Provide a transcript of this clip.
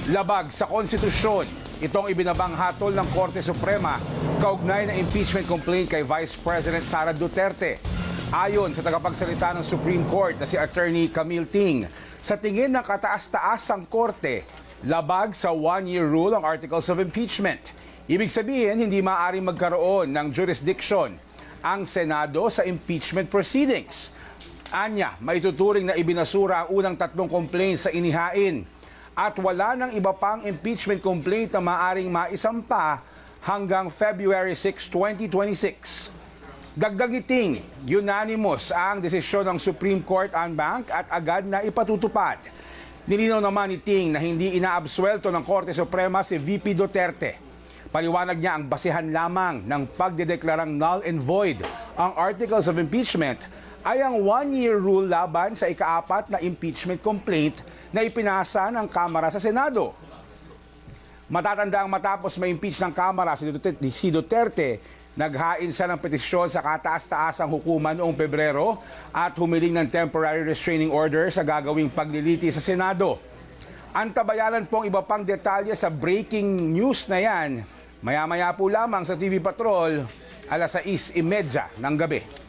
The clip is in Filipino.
Labag sa konstitusyon, itong ibinabang hatol ng Korte Suprema kaugnay ng impeachment complaint kay Vice President Sara Duterte. Ayon sa tagapagsalita ng Supreme Court na si Attorney Camille Ting, sa tingin ng kataas-taasang korte, labag sa one-year rule ang Articles of Impeachment. Ibig sabihin, hindi maaaring magkaroon ng jurisdiction ang Senado sa impeachment proceedings. Anya, maituturing na ibinasura ang unang 3 complaints sa inihain at wala ng iba pang impeachment complaint na maaaring maisampa hanggang February 6, 2026. Dagdag ni Ting, unanimous ang desisyon ng Supreme Court en banc at agad na ipatutupad. Nilinaw naman ni Ting na hindi inaabsuelto ng Korte Suprema si VP Duterte. Paliwanag niya ang basihan lamang ng pagdedeklarang null and void ang Articles of Impeachment ay ang one-year rule laban sa ika-4 na impeachment complaint na ipinasa ng Kamara sa Senado. Matatanda ang matapos ma-impeach ng Kamara si Duterte, naghain siya ng petisyon sa kataas-taasang hukuman noong Pebrero at humiling ng temporary restraining order sa gagawing pagliliti sa Senado. Antabayanan pong iba pang detalye sa breaking news na yan. Maya-maya po lamang sa TV Patrol, 6:30 ng gabi.